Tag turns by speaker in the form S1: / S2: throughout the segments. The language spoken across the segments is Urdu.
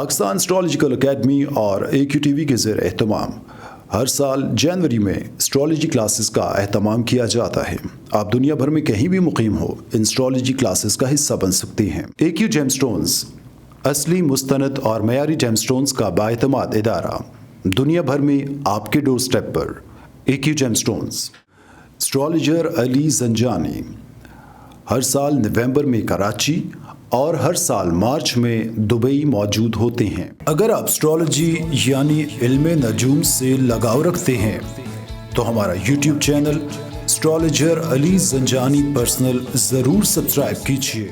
S1: پاکستان اسٹرالوجیکل اکیڈمی اور AQTV کے زیر اہتمام ہر سال جنوری میں اسٹرالوجی کلاسز کا اہتمام کیا جاتا ہے۔ آپ دنیا بھر میں کہیں بھی مقیم ہو، ان اسٹرالوجی کلاسز کا حصہ بن سکتے ہیں۔ AQ جیم سٹونز اصلی، مستند اور معیاری جیم سٹونز کا بااعتماد ادارہ، دنیا بھر میں آپ کے ڈور سٹیپ پر۔ AQ gem stones. اسٹرالوجر علی زنجانی ہر سال نومبر میں کراچی اور ہر سال مارچ میں دبئی موجود ہوتے ہیں۔ اگر آپ اسٹرالوجی یعنی علم نجوم سے لگاؤ رکھتے ہیں تو ہمارا YouTube چینل اسٹرالوجر علی زنجانی پرسنل ضرور سبسکرائب کیجیے۔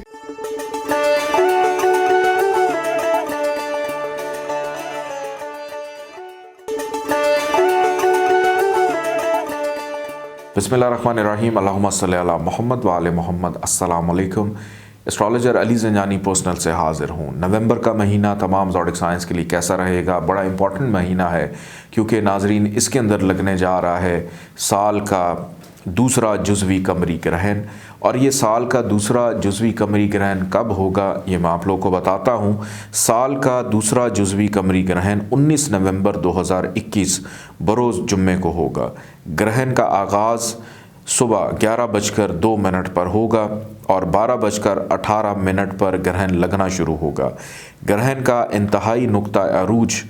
S2: بسم اللہ الرحمن الرحیم، اللہم صلی علی محمد وآل محمد۔ السلام علیکم۔ اسٹرالوجر علی زنجانی پرسنل سے حاضر ہوں۔ نومبر کا مہینہ تمام زوڈک سائنس کے لیے کیسا رہے گا؟ بڑا امپورٹنٹ مہینہ ہے کیونکہ ناظرین اس کے اندر لگنے جا رہا ہے سال کا دوسرا جزوی قمری گرہن، اور یہ سال کا دوسرا جزوی قمری گرہن کب ہوگا یہ میں آپ لوگوں کو بتاتا ہوں۔ سال کا دوسرا جزوی قمری گرہن 19 نومبر 2021 بروز جمعے کو ہوگا۔ گرہن کا آغاز صبح 11:02 پر ہوگا اور 12:18 پر گرہن لگنا شروع ہوگا۔ گرہن کا انتہائی نقطہ عروج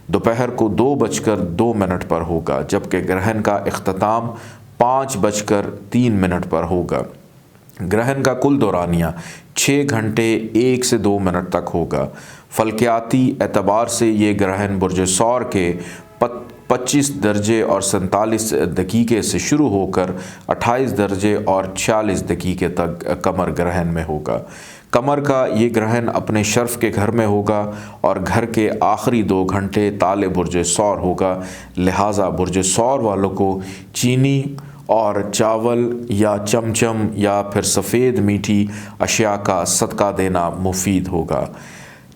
S2: دوپہر کو 2:02 پر ہوگا، جبکہ گرہن کا اختتام 5:03 پر ہوگا۔ گرہن کا کل دورانیہ 6 گھنٹے 1 سے 2 منٹ تک ہوگا۔ فلکیاتی اعتبار سے یہ گرہن برج ثور کے 25 درجے اور 47 دقیقے سے شروع ہو کر 28 درجے اور 46 دقیقے تک قمر گرہن میں ہوگا۔ قمر کا یہ گرہن اپنے شرف کے گھر میں ہوگا اور گھر کے آخری 2 گھنٹے تالے برج ثور ہوگا، لہٰذا برج ثور والوں کو چینی اور چاول یا چمچم یا پھر سفید میٹھی اشیاء کا صدقہ دینا مفید ہوگا۔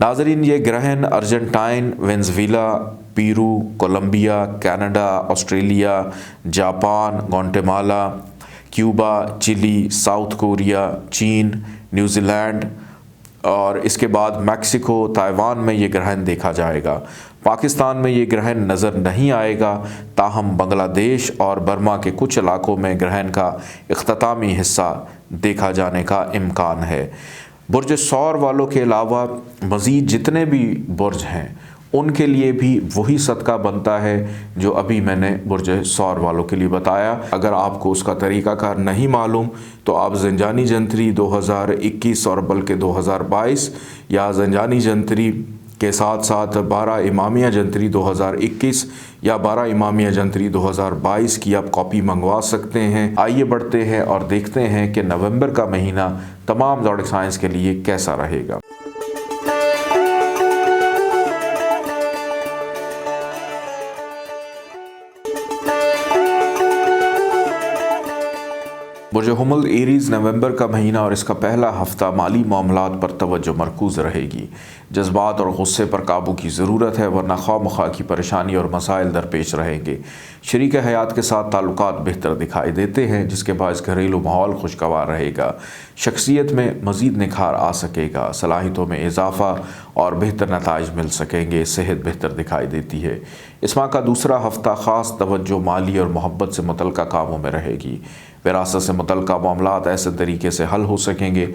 S2: ناظرین، یہ گرہن Argentina, Venezuela, Peru, Colombia, Canada, Australia, Japan, Guatemala, Cuba, Chile, South Korea, چین، نیوزی لینڈ اور اس کے بعد میکسیکو، تائیوان میں یہ گرہن دیکھا جائے گا۔ پاکستان میں یہ گرہن نظر نہیں آئے گا، تاہم بنگلہ دیش اور برما کے کچھ علاقوں میں گرہن کا اختتامی حصہ دیکھا جانے کا امکان ہے۔ برج ثور والوں کے علاوہ مزید جتنے بھی برج ہیں ان کے لیے بھی وہی صدقہ بنتا ہے جو ابھی میں نے برج ثور والوں کے لیے بتایا۔ اگر آپ کو اس کا طریقہ کار نہیں معلوم تو آپ زنجانی جنتری 2021 اور بلکہ 2022 یا زنجانی جنتری کے ساتھ ساتھ 12 امامیہ جنتری 2021 یا 12 امامیہ جنتری 2022 کی آپ کاپی منگوا سکتے ہیں۔ آئیے بڑھتے ہیں اور دیکھتے ہیں کہ نومبر کا مہینہ تمام زوڈک سائنس کے لیے کیسا رہے گا۔ برج حمل ایریز نومبر کا مہینہ اور اس کا پہلا ہفتہ مالی معاملات پر توجہ مرکوز رہے گی۔ جذبات اور غصے پر قابو کی ضرورت ہے، ورنہ خواہ مخواہ کی پریشانی اور مسائل درپیش رہیں گے۔ شریک حیات کے ساتھ تعلقات بہتر دکھائی دیتے ہیں، جس کے باعث گھریلو ماحول خوشگوار رہے گا۔ شخصیت میں مزید نکھار آ سکے گا، صلاحیتوں میں اضافہ اور بہتر نتائج مل سکیں گے، صحت بہتر دکھائی دیتی ہے۔ اس ماہ کا دوسرا ہفتہ خاص توجہ مالی اور محبت سے متعلقہ کاموں میں رہے گی۔ وراثت سے متعلقہ معاملات ایسے طریقے سے حل ہو سکیں گے۔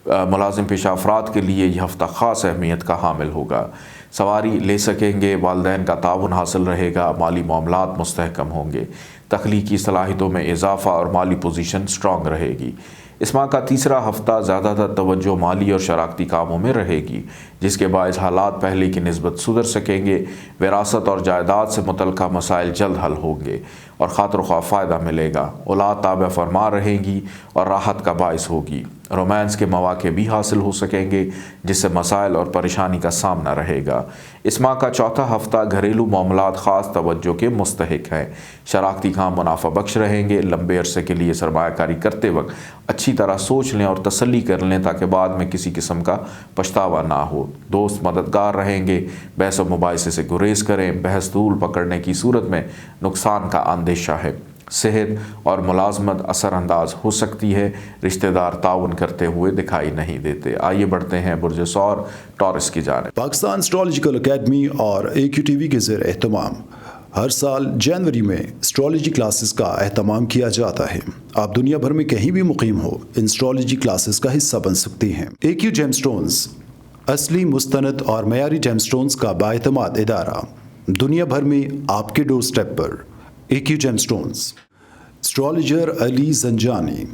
S2: ملازم پیشہ افراد کے لیے یہ ہفتہ خاص اہمیت کا حامل ہوگا۔ سواری لے سکیں گے، والدین کا تعاون حاصل رہے گا، مالی معاملات مستحکم ہوں گے، تخلیقی صلاحیتوں میں اضافہ اور مالی پوزیشن سٹرانگ رہے گی۔ اس ماہ کا تیسرا ہفتہ زیادہ تر توجہ مالی اور شراکتی کاموں میں رہے گی، جس کے باعث حالات پہلے کی نسبت سدھر سکیں گے۔ وراثت اور جائیداد سے متعلقہ مسائل جلد حل ہوں گے اور خاطر خواہ فائدہ ملے گا۔ اولاد تابع فرما رہیں گی اور راحت کا باعث ہوگی۔ رومانس کے مواقع بھی حاصل ہو سکیں گے، جس سے مسائل اور پریشانی کا سامنا رہے گا۔ اس ماہ کا چوتھا ہفتہ گھریلو معاملات خاص توجہ کے مستحق ہیں۔ شراکتی کام منافع بخش رہیں گے۔ لمبے عرصے کے لیے سرمایہ کاری کرتے وقت اچھی طرح سوچ لیں اور تسلی کر لیں تاکہ بعد میں کسی قسم کا پچھتاوا نہ ہو۔ دوست مددگار رہیں گے۔ بحث و مباحثے سے گریز کریں، بحث طول پکڑنے کی صورت میں نقصان کا اندیشہ ہے۔ صحت اور ملازمت اثر انداز ہو سکتی ہے، رشتہ دار تعاون کرتے ہوئے دکھائی نہیں دیتے۔ آئیے بڑھتے ہیں برج ثور ٹورس کی جانب۔
S1: پاکستان اسٹرالوجیکل اکیڈمی اور AQTV کے زیر اہتمام ہر سال جنوری میں اسٹرالوجی کلاسز کا اہتمام کیا جاتا ہے۔ آپ دنیا بھر میں کہیں بھی مقیم ہو، ان اسٹرالوجی کلاسز کا حصہ بن سکتی ہیں۔ AQ جیم سٹونز اصلی مستند اور معیاری جیم سٹونز کا بااعتماد ادارہ، دنیا بھر میں آپ کے ڈور سٹیپ پر۔ AQ جیم سٹونز اسٹرالوجر علی زنجانی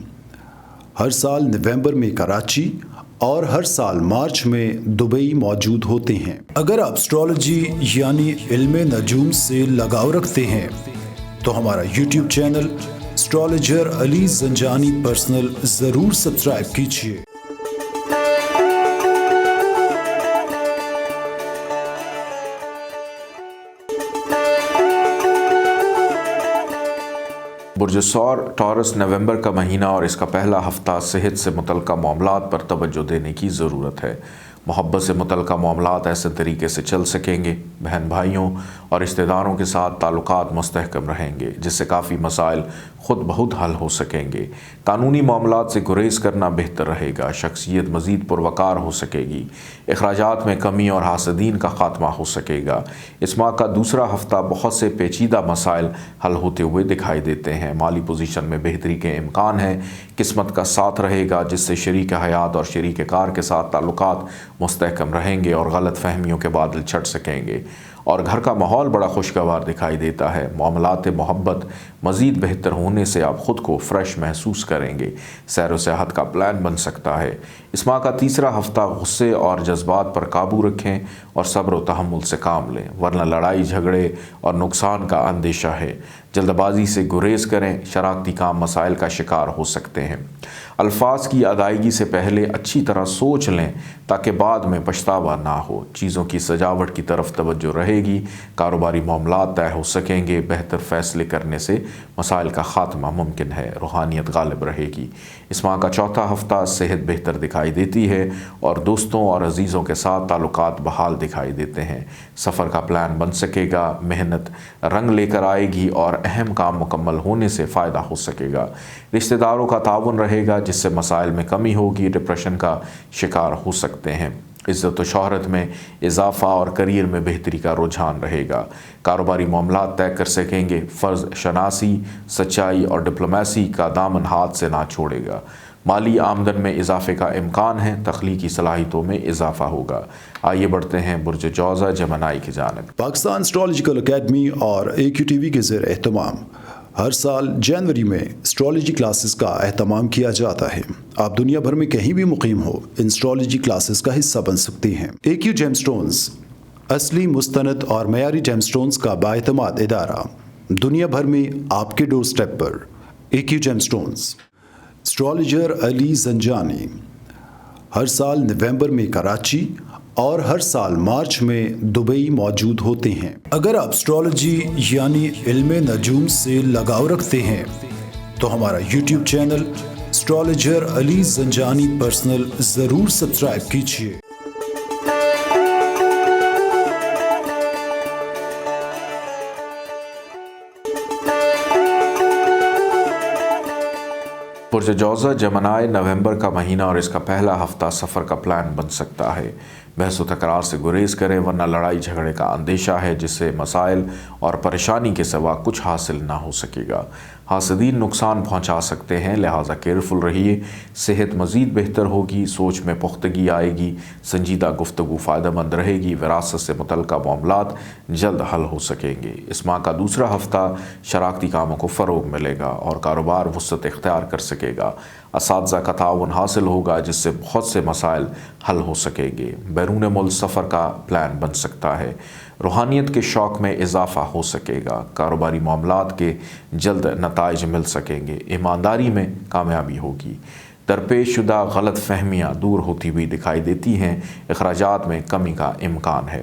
S1: ہر سال نومبر میں کراچی اور ہر سال مارچ میں دبئی موجود ہوتے ہیں۔ اگر آپ اسٹرالوجی یعنی علم نجوم سے لگاؤ رکھتے ہیں تو ہمارا YouTube چینل اسٹرالوجر علی زنجانی پرسنل ضرور سبسکرائب کیجیے۔
S2: برج ثور ٹورس نومبر کا مہینہ اور اس کا پہلا ہفتہ صحت سے متعلقہ معاملات پر توجہ دینے کی ضرورت ہے۔ محبت سے متعلقہ معاملات ایسے طریقے سے چل سکیں گے، بہن بھائیوں اور رشتہ داروں کے ساتھ تعلقات مستحکم رہیں گے، جس سے کافی مسائل خود بخود حل ہو سکیں گے۔ قانونی معاملات سے گریز کرنا بہتر رہے گا، شخصیت مزید پروقار ہو سکے گی، اخراجات میں کمی اور حاسدین کا خاتمہ ہو سکے گا۔ اس ماہ کا دوسرا ہفتہ بہت سے پیچیدہ مسائل حل ہوتے ہوئے دکھائی دیتے ہیں۔ مالی پوزیشن میں بہتری کے امکان ہیں، قسمت کا ساتھ رہے گا، جس سے شریک حیات اور شریک کار کے ساتھ تعلقات مستحکم رہیں گے اور غلط فہمیوں کے بادل چھٹ سکیں گے، اور گھر کا ماحول بڑا خوشگوار دکھائی دیتا ہے۔ معاملات محبت مزید بہتر ہونے سے آپ خود کو فریش محسوس کریں گے۔ سیر و سیاحت کا پلان بن سکتا ہے۔ اس ماہ کا تیسرا ہفتہ غصے اور جذبات پر قابو رکھیں اور صبر و تحمل سے کام لیں، ورنہ لڑائی جھگڑے اور نقصان کا اندیشہ ہے۔ جلد بازی سے گریز کریں، شراکتی کام مسائل کا شکار ہو سکتے ہیں۔ الفاظ کی ادائیگی سے پہلے اچھی طرح سوچ لیں تاکہ بعد میں پچھتاوا نہ ہو۔ چیزوں کی سجاوٹ کی طرف توجہ رہے گی، کاروباری معاملات طے ہو سکیں گے، بہتر فیصلے کرنے سے مسائل کا خاتمہ ممکن ہے، روحانیت غالب رہے گی۔ اس ماہ کا چوتھا ہفتہ صحت بہتر دکھائی دیتی ہے اور دوستوں اور عزیزوں کے ساتھ تعلقات بحال دکھائی دیتے ہیں۔ سفر کا پلان بن سکے گا، محنت رنگ لے کر آئے گی اور اہم کام مکمل ہونے سے فائدہ ہو سکے گا۔ رشتہ داروں کا تعاون رہے گا، جس سے مسائل میں کمی ہوگی، ڈپریشن کا شکار ہو سکتے ہیں۔ عزت و شہرت میں اضافہ اور کریئر میں بہتری کا رجحان رہے گا۔ کاروباری معاملات طے کر سکیں گے، فرض شناسی، سچائی اور ڈپلومیسی کا دامن ہاتھ سے نہ چھوڑے گا۔ مالی آمدن میں اضافے کا امکان ہے، تخلیقی صلاحیتوں میں اضافہ ہوگا۔ آئیے بڑھتے ہیں برج جوزہ جمنائی کی جانب۔
S1: پاکستان اسٹرالوجیکل اکیڈمی اور AQTV کے زیر اہتمام ہر سال جنوری میں اسٹرالوجی کلاسز کا اہتمام کیا جاتا ہے۔ آپ دنیا بھر میں کہیں بھی مقیم ہو، ان اسٹرالوجی کلاسز کا حصہ بن سکتی ہیں۔ AQ جیم سٹونز اصلی مستند اور معیاری جیم سٹونز کا بااعتماد ادارہ، دنیا بھر میں آپ کے ڈور سٹیپ پر۔ AQ جیم سٹونز اسٹرالوجر علی زنجانی ہر سال نومبر میں کراچی اور ہر سال مارچ میں دبئی موجود ہوتے ہیں۔ اگر آپ اسٹرالوجی یعنی علم نجوم سے لگاؤ رکھتے ہیں تو ہمارا YouTube چینل اسٹرالوجر علی زنجانی پرسنل ضرور سبسکرائب کیجیے۔
S2: برج جوزہ جمنائی نومبر کا مہینہ اور اس کا پہلا ہفتہ سفر کا پلان بن سکتا ہے۔ بحث و تکرار سے گریز کریں، ورنہ لڑائی جھگڑے کا اندیشہ ہے، جس سے مسائل اور پریشانی کے سوا کچھ حاصل نہ ہو سکے گا۔ حاسدین نقصان پہنچا سکتے ہیں، لہٰذا کیئرفل رہیے۔ صحت مزید بہتر ہوگی، سوچ میں پختگی آئے گی، سنجیدہ گفتگو فائدہ مند رہے گی، وراثت سے متعلقہ معاملات جلد حل ہو سکیں گے۔ اس ماہ کا دوسرا ہفتہ شراکتی کاموں کو فروغ ملے گا اور کاروبار وسعت اختیار کر سکے گا۔ اساتذہ کا تعاون حاصل ہوگا، جس سے بہت سے مسائل حل ہو سکیں گے۔ بیرون ملک سفر کا پلان بن سکتا ہے۔ روحانیت کے شوق میں اضافہ ہو سکے گا۔ کاروباری معاملات کے جلد نتائج مل سکیں گے۔ ایمانداری میں کامیابی ہوگی۔ درپیش شدہ غلط فہمیاں دور ہوتی ہوئی دکھائی دیتی ہیں۔ اخراجات میں کمی کا امکان ہے۔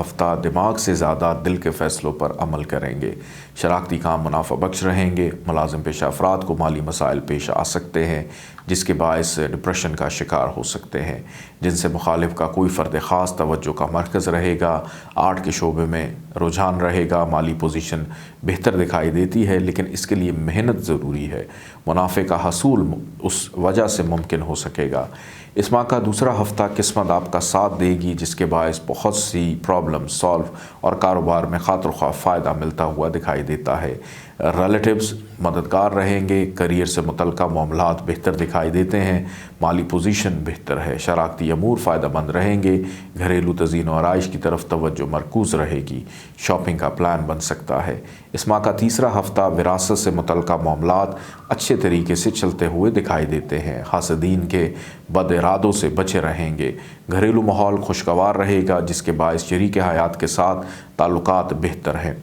S2: ہفتہ دماغ سے زیادہ دل کے فیصلوں پر عمل کریں گے، شراکتی کام منافع بخش رہیں گے، ملازم پیشہ افراد کو مالی مسائل پیش آ سکتے ہیں جس کے باعث ڈپریشن کا شکار ہو سکتے ہیں، جن سے مخالف کا کوئی فرد خاص توجہ کا مرکز رہے گا، آرٹ کے شعبے میں رجحان رہے گا، مالی پوزیشن بہتر دکھائی دیتی ہے لیکن اس کے لیے محنت ضروری ہے، منافع کا حصول اس وجہ سے ممکن ہو سکے گا۔ اس ماہ کا دوسرا ہفتہ قسمت آپ کا ساتھ دے گی جس کے باعث بہت سی پرابلم سالو اور کاروبار میں خاطر خواہ فائدہ ملتا ہوا دکھائی دیتا ہے۔ ریلیٹیوز مددگار رہیں گے، کریئر سے متعلقہ معاملات بہتر دکھائی دیتے ہیں، مالی پوزیشن بہتر ہے، شراکتی امور فائدہ مند رہیں گے، گھریلو تزئین و آرائش کی طرف توجہ مرکوز رہے گی، شاپنگ کا پلان بن سکتا ہے۔ اس ماہ کا تیسرا ہفتہ وراثت سے متعلقہ معاملات اچھے طریقے سے چلتے ہوئے دکھائی دیتے ہیں، حاسدین کے بد ارادوں سے بچے رہیں گے، گھریلو ماحول خوشگوار رہے گا جس کے باعث شریک حیات کے ساتھ تعلقات بہتر ہیں،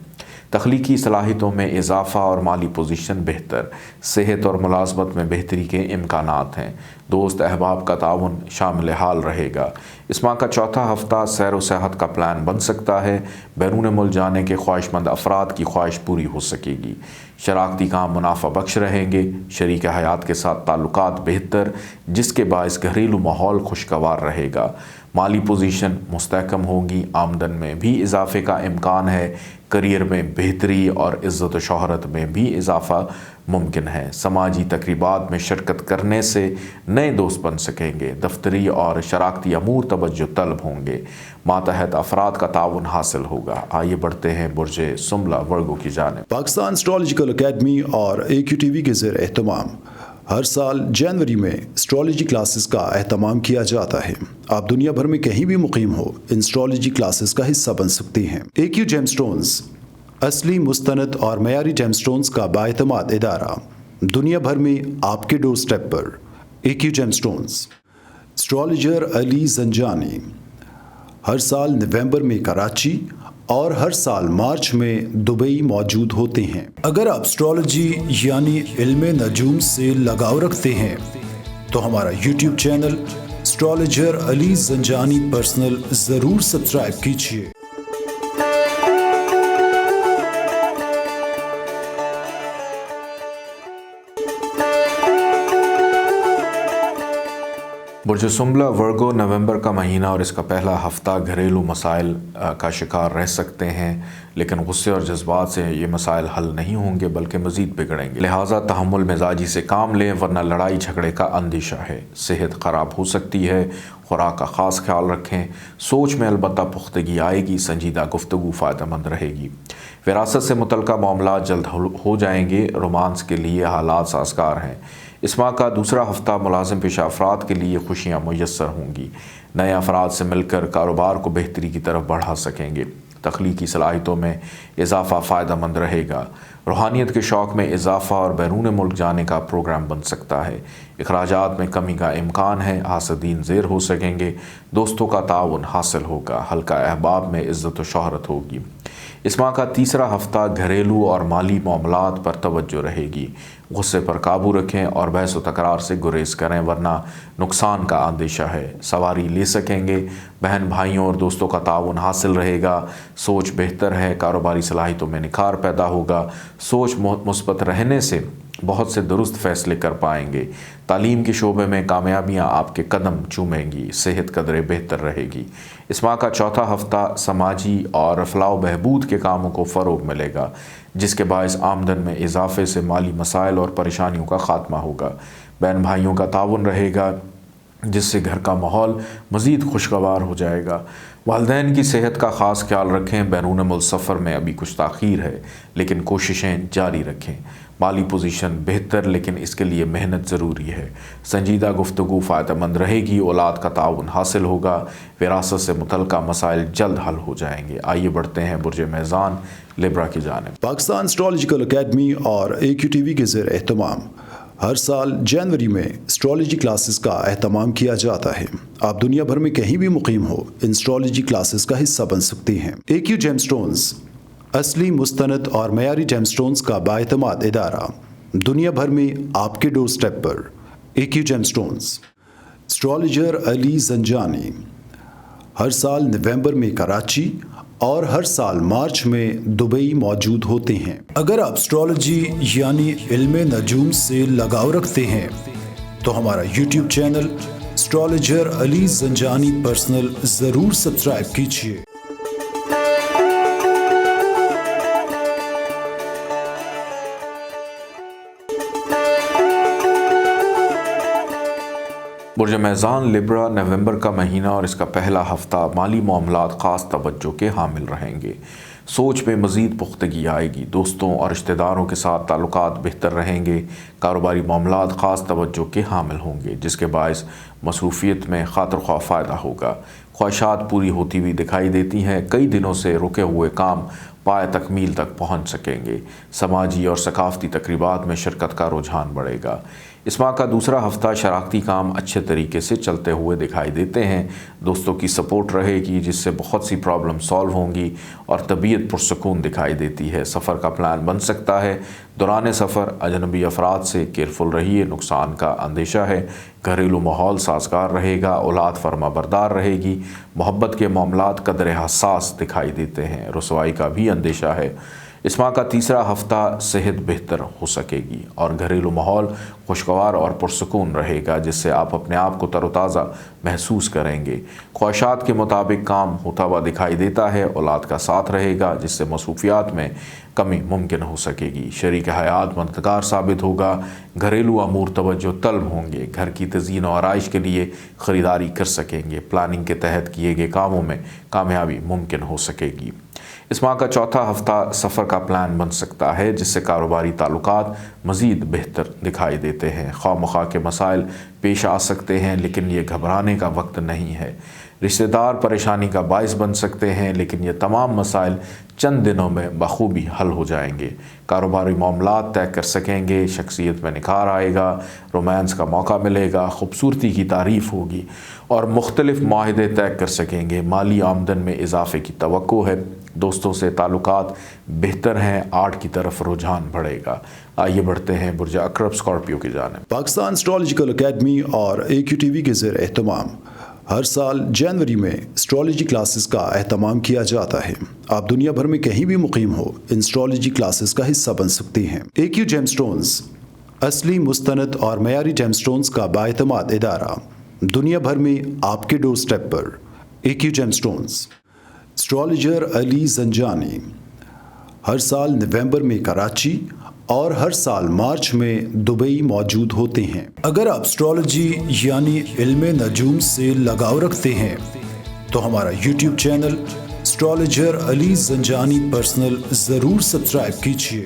S2: تخلیقی صلاحیتوں میں اضافہ اور مالی پوزیشن بہتر، صحت اور ملازمت میں بہتری کے امکانات ہیں، دوست احباب کا تعاون شامل حال رہے گا۔ اس ماہ کا چوتھا ہفتہ سیر و سیاحت کا پلان بن سکتا ہے، بیرون ملک جانے کے خواہش مند افراد کی خواہش پوری ہو سکے گی، شراکتی کام منافع بخش رہیں گے، شریک حیات کے ساتھ تعلقات بہتر جس کے باعث گھریلو ماحول خوشگوار رہے گا، مالی پوزیشن مستحکم ہوگی، آمدن میں بھی اضافے کا امکان ہے، کریئر میں بہتری اور عزت و شہرت میں بھی اضافہ ممکن ہے، سماجی تقریبات میں شرکت کرنے سے نئے دوست بن سکیں گے، دفتری اور شراکتی امور توجہ طلب ہوں گے، ماتحت افراد کا تعاون حاصل ہوگا۔ آئیے بڑھتے ہیں برج سنبلہ ورگو کی جانب۔
S1: پاکستان اسٹرالوجیکل اکیڈمی اور AQTV کے زیر اہتمام ہر سال جنوری میں اسٹرالوجی کلاسز کا اہتمام کیا جاتا ہے۔ آپ دنیا بھر میں کہیں بھی مقیم ہو، ان اسٹرالوجی کلاسز کا حصہ بن سکتے ہیں۔ AQ جیم سٹونز اصلی مستند اور معیاری جیم سٹونز کا بااعتماد ادارہ، دنیا بھر میں آپ کے ڈور سٹیپ پر۔ AQ جیم سٹونز، اسٹرالوجر علی زنجانی، ہر سال نومبر میں کراچی اور ہر سال مارچ میں دبئی موجود ہوتے ہیں۔ اگر آپ اسٹرالوجی یعنی علم نجوم سے لگاؤ رکھتے ہیں تو ہمارا YouTube چینل اسٹرالوجر علی زنجانی پرسنل ضرور سبسکرائب کیجیے۔
S2: برج سنبلہ ورگو نومبر کا مہینہ اور اس کا پہلا ہفتہ گھریلو مسائل کا شکار رہ سکتے ہیں لیکن غصے اور جذبات سے یہ مسائل حل نہیں ہوں گے بلکہ مزید بگڑیں گے، لہٰذا تحمل مزاجی سے کام لیں ورنہ لڑائی جھگڑے کا اندیشہ ہے، صحت خراب ہو سکتی ہے، خوراک کا خاص خیال رکھیں، سوچ میں البتہ پختگی آئے گی، سنجیدہ گفتگو فائدہ مند رہے گی، وراثت سے متعلقہ معاملات جلد ہو جائیں گے، رومانس کے لیے حالات سازگار ہیں۔ اس ماہ کا دوسرا ہفتہ ملازم پیشہ افراد کے لیے خوشیاں میسر ہوں گی، نئے افراد سے مل کر کاروبار کو بہتری کی طرف بڑھا سکیں گے، تخلیقی صلاحیتوں میں اضافہ فائدہ مند رہے گا، روحانیت کے شوق میں اضافہ اور بیرون ملک جانے کا پروگرام بن سکتا ہے، اخراجات میں کمی کا امکان ہے، حاسدین زیر ہو سکیں گے، دوستوں کا تعاون حاصل ہوگا، حلقہ احباب میں عزت و شہرت ہوگی۔ اس ماہ کا تیسرا ہفتہ گھریلو اور مالی معاملات پر توجہ رہے گی، غصے پر قابو رکھیں اور بحث و تکرار سے گریز کریں ورنہ نقصان کا اندیشہ ہے، سواری لے سکیں گے، بہن بھائیوں اور دوستوں کا تعاون حاصل رہے گا، سوچ بہتر ہے، کاروباری صلاحیتوں میں نکھار پیدا ہوگا، سوچ مثبت رہنے سے بہت سے درست فیصلے کر پائیں گے، تعلیم کے شعبے میں کامیابیاں آپ کے قدم چومیں گی، صحت قدرے بہتر رہے گی۔ اس ماہ کا چوتھا ہفتہ سماجی اور فلاح و بہبود کے کاموں کو فروغ ملے گا جس کے باعث آمدن میں اضافے سے مالی مسائل اور پریشانیوں کا خاتمہ ہوگا، بہن بھائیوں کا تعاون رہے گا جس سے گھر کا ماحول مزید خوشگوار ہو جائے گا، والدین کی صحت کا خاص خیال رکھیں، بیرون ملک سفر میں ابھی کچھ تاخیر ہے لیکن کوششیں جاری رکھیں، مالی پوزیشن بہتر لیکن اس کے لیے محنت ضروری ہے، سنجیدہ گفتگو فائدہ مند رہے گی، اولاد کا تعاون حاصل ہوگا، وراثت سے متعلقہ مسائل جلد حل ہو جائیں گے۔ آئیے بڑھتے ہیں برج میزان لیبرا کی جانب۔
S1: پاکستان اسٹرالوجیکل اکیڈمی اور AQTV کے زیر اہتمام ہر سال جنوری میں اسٹرالوجی کلاسز کا اہتمام کیا جاتا ہے۔ آپ دنیا بھر میں کہیں بھی مقیم ہو، ان اسٹرالوجی کلاسز کا حصہ بن سکتے ہیں۔ AQ جیم سٹونز اصلی مستند اور معیاری جیم سٹونز کا بااعتماد ادارہ، دنیا بھر میں آپ کے ڈور سٹیپ پر۔ AQ جیم سٹونز، اسٹرالوجر علی زنجانی، ہر سال نومبر میں کراچی اور ہر سال مارچ میں دبئی موجود ہوتے ہیں۔ اگر آپ اسٹرالوجی یعنی علم نجوم سے لگاؤ رکھتے ہیں تو ہمارا یوٹیوب چینل اسٹرالوجر علی زنجانی پرسنل ضرور سبسکرائب کیجیے۔
S2: برج میزان لبرا نومبر کا مہینہ اور اس کا پہلا ہفتہ مالی معاملات خاص توجہ کے حامل رہیں گے۔ سوچ میں مزید پختگی آئے گی، دوستوں اور رشتہ داروں کے ساتھ تعلقات بہتر رہیں گے، کاروباری معاملات خاص توجہ کے حامل ہوں گے جس کے باعث مصروفیت میں خاطر خواہ فائدہ ہوگا۔ خواہشات پوری ہوتی ہوئی دکھائی دیتی ہیں، کئی دنوں سے رکے ہوئے کام پائے تکمیل تک پہنچ سکیں گے، سماجی اور ثقافتی تقریبات میں شرکت کا رجحان بڑھے گا۔ اس ماہ کا دوسرا ہفتہ شراکتی کام اچھے طریقے سے چلتے ہوئے دکھائی دیتے ہیں، دوستوں کی سپورٹ رہے گی جس سے بہت سی پرابلم سالو ہوں گی اور طبیعت پرسکون دکھائی دیتی ہے۔ سفر کا پلان بن سکتا ہے، دوران سفر اجنبی افراد سے کیئرفل رہیے، نقصان کا اندیشہ ہے۔ گھریلو ماحول سازگار رہے گا، اولاد فرما بردار رہے گی، محبت کے معاملات قدر حساس دکھائی دیتے ہیں، رسوائی کا بھی اندیشہ ہے۔ اس ماہ کا تیسرا ہفتہ صحت بہتر ہو سکے گی اور گھریلو ماحول خوشگوار اور پرسکون رہے گا جس سے آپ اپنے آپ کو تر و تازہ محسوس کریں گے۔ خواہشات کے مطابق کام ہوتا ہوا دکھائی دیتا ہے، اولاد کا ساتھ رہے گا جس سے مصروفیات میں کمی ممکن ہو سکے گی۔ شریک حیات مددگار ثابت ہوگا، گھریلو امور توجہ طلب ہوں گے، گھر کی تزئین و آرائش کے لیے خریداری کر سکیں گے، پلاننگ کے تحت کیے گئے کاموں میں کامیابی ممکن ہو سکے گی۔ اس ماہ کا چوتھا ہفتہ سفر کا پلان بن سکتا ہے جس سے کاروباری تعلقات مزید بہتر دکھائی دیتے ہیں۔ خواہ مخواہ کے مسائل پیش آ سکتے ہیں لیکن یہ گھبرانے کا وقت نہیں ہے۔ رشتہ دار پریشانی کا باعث بن سکتے ہیں لیکن یہ تمام مسائل چند دنوں میں بخوبی حل ہو جائیں گے۔ کاروباری معاملات طے کر سکیں گے، شخصیت میں نکھار آئے گا، رومانس کا موقع ملے گا، خوبصورتی کی تعریف ہوگی اور مختلف معاہدے طے کر سکیں گے۔ مالی آمدن میں اضافے کی توقع ہے، دوستوں سے تعلقات بہتر ہیں، آرٹ کی طرف رجحان بڑھے گا۔ آئیے بڑھتے ہیں برج عقرب اسکارپیو کی جانب۔
S1: پاکستان اسٹرالوجیکل اکیڈمی اور AQTV کے زیر اہتمام ہر سال جنوری میں اسٹرالوجی کلاسز کا اہتمام کیا جاتا ہے۔ آپ دنیا بھر میں کہیں بھی مقیم ہو، ان اسٹرالوجی کلاسز کا حصہ بن سکتے ہیں۔ AQ جیم سٹونز اصلی مستند اور معیاری جیم سٹونز کا بااعتماد ادارہ، دنیا بھر میں آپ کے ڈور سٹیپ پر۔ AQ جیم سٹونز، اسٹرالوجر علی زنجانی، ہر سال نومبر میں کراچی اور ہر سال مارچ میں دبئی موجود ہوتے ہیں۔ اگر آپ اسٹرالوجی یعنی علم نجوم سے لگاؤ رکھتے ہیں تو ہمارا یوٹیوب چینل اسٹرالوجر علی زنجانی پرسنل ضرور سبسکرائب کیجیے۔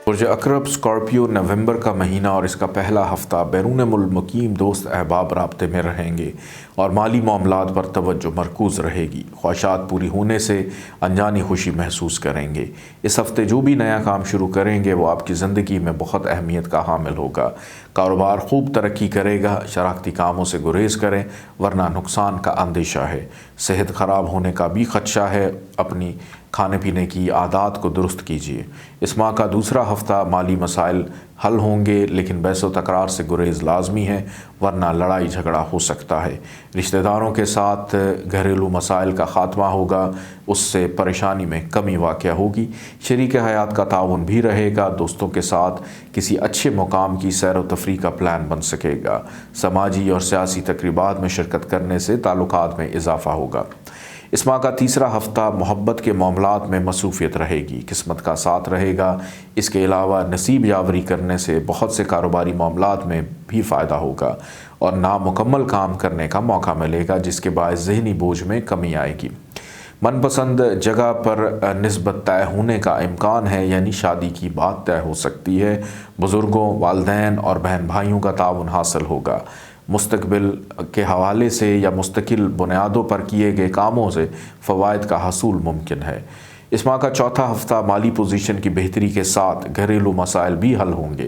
S2: برج عقرب اسکارپیو نومبر کا مہینہ اور اس کا پہلا ہفتہ بیرون ملک مقیم دوست احباب رابطے میں رہیں گے اور مالی معاملات پر توجہ مرکوز رہے گی۔ خواہشات پوری ہونے سے انجانی خوشی محسوس کریں گے۔ اس ہفتے جو بھی نیا کام شروع کریں گے وہ آپ کی زندگی میں بہت اہمیت کا حامل ہوگا۔ کاروبار خوب ترقی کرے گا، شراکتی کاموں سے گریز کریں ورنہ نقصان کا اندیشہ ہے۔ صحت خراب ہونے کا بھی خدشہ ہے، اپنی کھانے پینے کی عادات کو درست کیجیے۔ اس ماہ کا دوسرا ہفتہ مالی مسائل حل ہوں گے لیکن بحث و تکرار سے گریز لازمی ہے ورنہ لڑائی جھگڑا ہو سکتا ہے۔ رشتہ داروں کے ساتھ گھریلو مسائل کا خاتمہ ہوگا، اس سے پریشانی میں کمی واقع ہوگی۔ شریک حیات کا تعاون بھی رہے گا، دوستوں کے ساتھ کسی اچھے مقام کی سیر و تفریح کا پلان بن سکے گا۔ سماجی اور سیاسی تقریبات میں شرکت کرنے سے تعلقات میں اضافہ ہوگا۔ اس ماہ کا تیسرا ہفتہ محبت کے معاملات میں مصروفیت رہے گی، قسمت کا ساتھ رہے گا۔ اس کے علاوہ نصیب یاوری کرنے سے بہت سے کاروباری معاملات میں بھی فائدہ ہوگا اور نامکمل کام کرنے کا موقع ملے گا جس کے باعث ذہنی بوجھ میں کمی آئے گی۔ من پسند جگہ پر نسبت طے ہونے کا امکان ہے، یعنی شادی کی بات طے ہو سکتی ہے۔ بزرگوں، والدین اور بہن بھائیوں کا تعاون حاصل ہوگا۔ مستقبل کے حوالے سے یا مستقل بنیادوں پر کیے گئے کاموں سے فوائد کا حصول ممکن ہے۔ اس ماہ کا چوتھا ہفتہ مالی پوزیشن کی بہتری کے ساتھ گھریلو مسائل بھی حل ہوں گے۔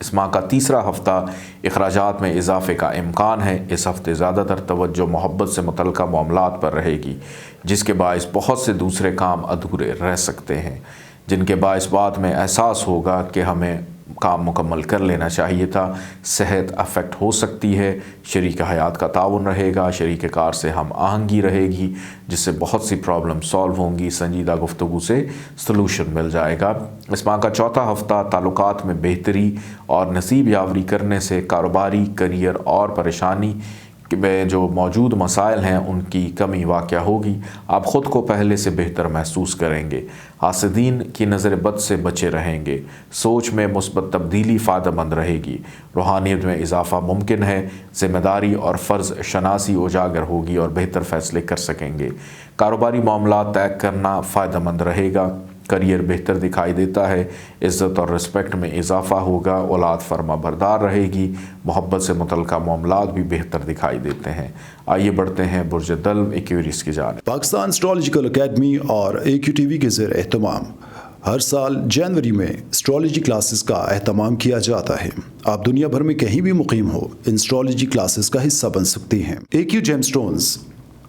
S2: اس ماہ کا تیسرا ہفتہ اخراجات میں اضافے کا امکان ہے۔ اس ہفتے زیادہ تر توجہ محبت سے متعلقہ معاملات پر رہے گی، جس کے باعث بہت سے دوسرے کام ادھورے رہ سکتے ہیں، جن کے باعث بعد میں احساس ہوگا کہ ہمیں کام مکمل کر لینا چاہیے تھا۔ صحت افیکٹ ہو سکتی ہے، شریک حیات کا تعاون رہے گا، شریک کار سے ہم آہنگی رہے گی، جس سے بہت سی پرابلم سالو ہوں گی، سنجیدہ گفتگو سے سلوشن مل جائے گا۔ اس ماہ کا چوتھا ہفتہ تعلقات میں بہتری اور نصیب یاوری کرنے سے کاروباری، کریئر اور پریشانی میں جو موجود مسائل ہیں ان کی کمی واقع ہوگی۔ آپ خود کو پہلے سے بہتر محسوس کریں گے، حاسدین کی نظر بد سے بچے رہیں گے، سوچ میں مثبت تبدیلی فائدہ مند رہے گی، روحانیت میں اضافہ ممکن ہے، ذمہ داری اور فرض شناسی اجاگر ہوگی اور بہتر فیصلے کر سکیں گے۔ کاروباری معاملات طے کرنا فائدہ مند رہے گا، کریئر بہتر دکھائی دیتا ہے، عزت اور رسپیکٹ میں اضافہ ہوگا، اولاد فرما بردار رہے گی، محبت سے متعلقہ معاملات بھی بہتر دکھائی دیتے ہیں۔ آئیے بڑھتے ہیں برج دلو ایکویریس کی جانب۔
S1: پاکستان اسٹرالوجیکل اکیڈمی اور AQTV کے زیر اہتمام ہر سال جنوری میں اسٹرالوجی کلاسز کا اہتمام کیا جاتا ہے۔ آپ دنیا بھر میں کہیں بھی مقیم ہو، ان اسٹرالوجی کلاسز کا حصہ بن سکتے ہیں۔ AQ جیم سٹونز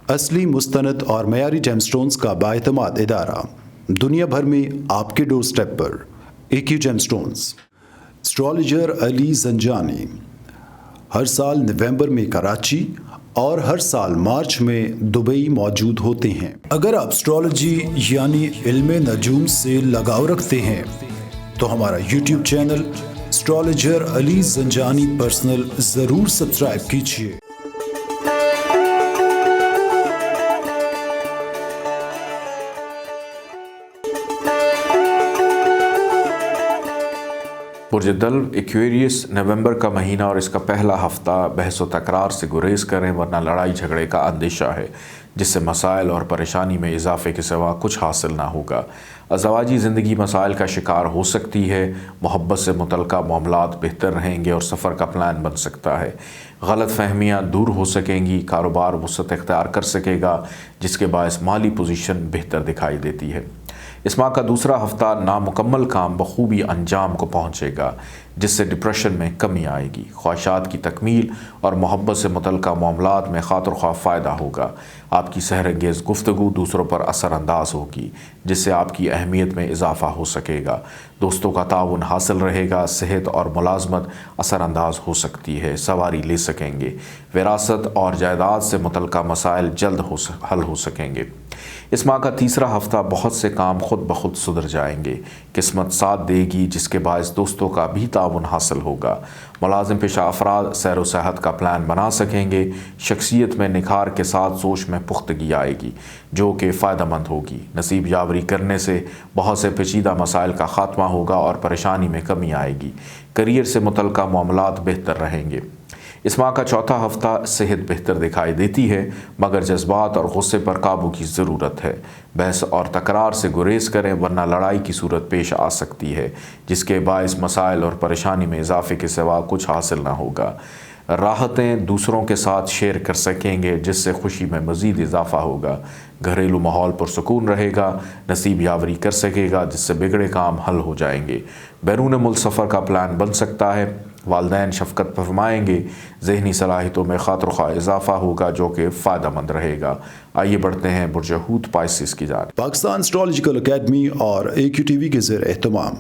S1: اصلی، مستند اور معیاری جیم سٹونز کا بااعتماد ادارہ، دنیا بھر میں آپ کے ڈور سٹیپ پر۔ AQ gem stones. اسٹرالوجر علی زنجانی ہر سال نومبر میں کراچی اور ہر سال مارچ میں دبئی موجود ہوتے ہیں۔ اگر آپ اسٹرالوجی یعنی علم نجوم سے لگاؤ رکھتے ہیں تو ہمارا YouTube چینل اسٹرالوجر علی زنجانی پرسنل ضرور سبسکرائب کیجیے۔
S2: برج دلو ایکویریس، نومبر کا مہینہ اور اس کا پہلا ہفتہ بحث و تکرار سے گریز کریں، ورنہ لڑائی جھگڑے کا اندیشہ ہے، جس سے مسائل اور پریشانی میں اضافے کے سوا کچھ حاصل نہ ہوگا۔ ازدواجی زندگی مسائل کا شکار ہو سکتی ہے، محبت سے متعلقہ معاملات بہتر رہیں گے اور سفر کا پلان بن سکتا ہے۔ غلط فہمیاں دور ہو سکیں گی، کاروبار وسعت اختیار کر سکے گا، جس کے باعث مالی پوزیشن بہتر دکھائی دیتی ہے۔ اس ماہ کا دوسرا ہفتہ نامکمل کام بخوبی انجام کو پہنچے گا، جس سے ڈپریشن میں کمی آئے گی، خواہشات کی تکمیل اور محبت سے متعلقہ معاملات میں خاطر خواہ فائدہ ہوگا۔ آپ کی سحر انگیز گفتگو دوسروں پر اثر انداز ہوگی، جس سے آپ کی اہمیت میں اضافہ ہو سکے گا، دوستوں کا تعاون حاصل رہے گا، صحت اور ملازمت اثر انداز ہو سکتی ہے، سواری لے سکیں گے، وراثت اور جائیداد سے متعلقہ مسائل جلد حل ہو سکیں گے۔ اس ماہ کا تیسرا ہفتہ بہت سے کام خود بخود سدھر جائیں گے، قسمت ساتھ دے گی، جس کے باعث دوستوں کا بھی تعاون حاصل ہوگا۔ ملازم پیشہ افراد سیر و سیاحت کا پلان بنا سکیں گے، شخصیت میں نکھار کے ساتھ سوچ میں پختگی آئے گی، جو کہ فائدہ مند ہوگی۔ نصیب یاوری کرنے سے بہت سے پیچیدہ مسائل کا خاتمہ ہوگا اور پریشانی میں کمی آئے گی۔ کریئر سے متعلقہ معاملات بہتر رہیں گے۔ اس ماہ کا چوتھا ہفتہ صحت بہتر دکھائی دیتی ہے، مگر جذبات اور غصے پر قابو کی ضرورت ہے۔ بحث اور تکرار سے گریز کریں، ورنہ لڑائی کی صورت پیش آ سکتی ہے، جس کے باعث مسائل اور پریشانی میں اضافے کے سوا کچھ حاصل نہ ہوگا۔ راحتیں دوسروں کے ساتھ شیئر کر سکیں گے، جس سے خوشی میں مزید اضافہ ہوگا۔ گھریلو ماحول پرسکون رہے گا، نصیب یاوری کر سکے گا، جس سے بگڑے کام حل ہو جائیں گے۔ بیرون ملک سفر کا پلان بن سکتا ہے، والدین شفقت فرمائیں گے، ذہنی صلاحیتوں میں خاطر خواہ اضافہ ہوگا، جو کہ فائدہ مند رہے گا۔ آئیے بڑھتے ہیں برج حوت پائسس کی جانب۔
S1: پاکستان اسٹرالوجیکل اکیڈمی اور AQTV کے زیر اہتمام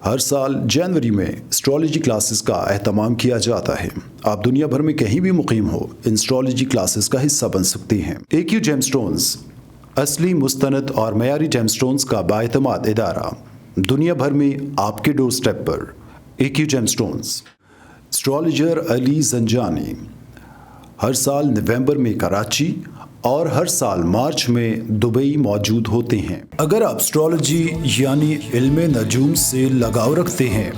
S1: ہر سال جنوری میں اسٹرالوجی کلاسز کا اہتمام کیا جاتا ہے۔ آپ دنیا بھر میں کہیں بھی مقیم ہو، ان اسٹرالوجی کلاسز کا حصہ بن سکتے ہیں۔ AQ جیم سٹونز اصلی، مستند اور معیاری جیم سٹونز کا بااعتماد ادارہ، دنیا بھر میں آپ کے ڈور سٹیپ پر۔ AQ gem stones. اسٹرالوجر علی زنجانی ہر سال نومبر میں کراچی اور ہر سال مارچ میں دبئی موجود ہوتے ہیں۔ اگر آپ اسٹرالوجی یعنی علم نجوم سے لگاؤ رکھتے ہیں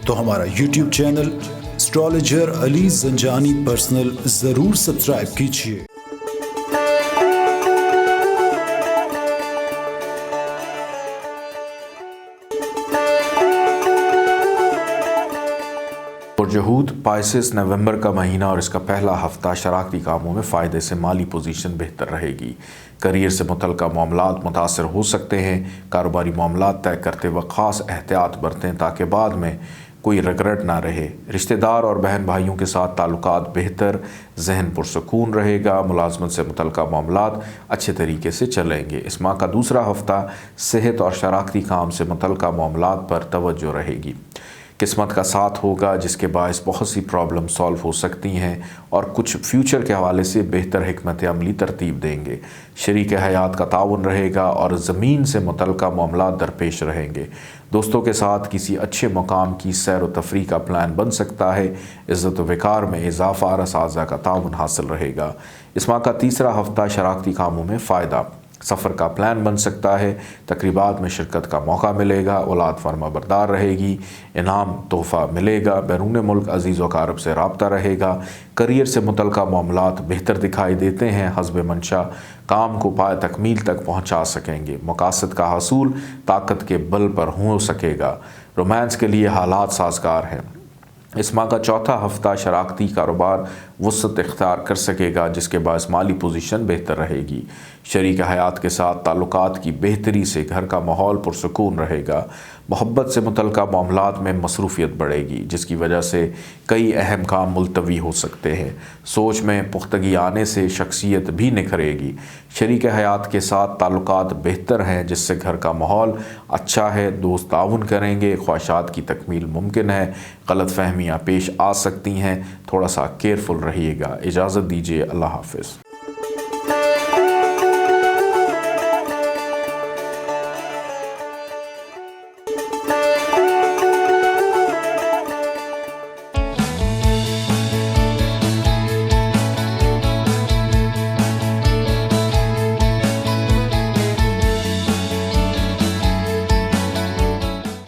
S1: تو ہمارا YouTube چینل اسٹرالوجر علی زنجانی پرسنل ضرور سبسکرائب کیجیے۔
S2: برج حوت پائسس، نومبر کا مہینہ اور اس کا پہلا ہفتہ شراکتی کاموں میں فائدے سے مالی پوزیشن بہتر رہے گی۔ کریئر سے متعلقہ معاملات متاثر ہو سکتے ہیں، کاروباری معاملات طے کرتے وقت خاص احتیاط برتیں تاکہ بعد میں کوئی ریگریٹ نہ رہے۔ رشتہ دار اور بہن بھائیوں کے ساتھ تعلقات بہتر، ذہن پرسکون رہے گا، ملازمت سے متعلقہ معاملات اچھے طریقے سے چلیں گے۔ اس ماہ کا دوسرا ہفتہ صحت اور شراکتی کام سے متعلقہ معاملات پر توجہ رہے گی۔ قسمت کا ساتھ ہوگا جس کے باعث بہت سی پرابلم سالو ہو سکتی ہیں اور کچھ فیوچر کے حوالے سے بہتر حکمت عملی ترتیب دیں گے۔ شریک حیات کا تعاون رہے گا اور زمین سے متعلقہ معاملات درپیش رہیں گے۔ دوستوں کے ساتھ کسی اچھے مقام کی سیر و تفریح کا پلان بن سکتا ہے۔ عزت و وقار میں اضافہ، اساتذہ کا تعاون حاصل رہے گا۔ اس ماہ کا تیسرا ہفتہ شراکتی کاموں میں فائدہ، سفر کا پلان بن سکتا ہے، تقریبات میں شرکت کا موقع ملے گا، اولاد فرما بردار رہے گی، انعام تحفہ ملے گا، بیرون ملک عزیز و اقارب سے رابطہ رہے گا، کریئر سے متعلقہ معاملات بہتر دکھائی دیتے ہیں، حسب منشا کام کو پائے تکمیل تک پہنچا سکیں گے، مقاصد کا حصول طاقت کے بل پر ہو سکے گا، رومانس کے لیے حالات سازگار ہیں۔ اس ماہ کا چوتھا ہفتہ شراکتی کاروبار وسعت اختیار کر سکے گا جس کے باعث مالی پوزیشن بہتر رہے گی۔ شریک حیات کے ساتھ تعلقات کی بہتری سے گھر کا ماحول پرسکون رہے گا۔ محبت سے متعلقہ معاملات میں مصروفیت بڑھے گی جس کی وجہ سے کئی اہم کام ملتوی ہو سکتے ہیں۔ سوچ میں پختگی آنے سے شخصیت بھی نکھرے گی۔ شریک حیات کے ساتھ تعلقات بہتر ہیں جس سے گھر کا ماحول اچھا ہے، دوست تعاون کریں گے، خواہشات کی تکمیل ممکن ہے، غلط فہمیاں پیش آ سکتی ہیں، تھوڑا سا کیئرفل رہیے گا۔ اجازت دیجیے، اللہ حافظ۔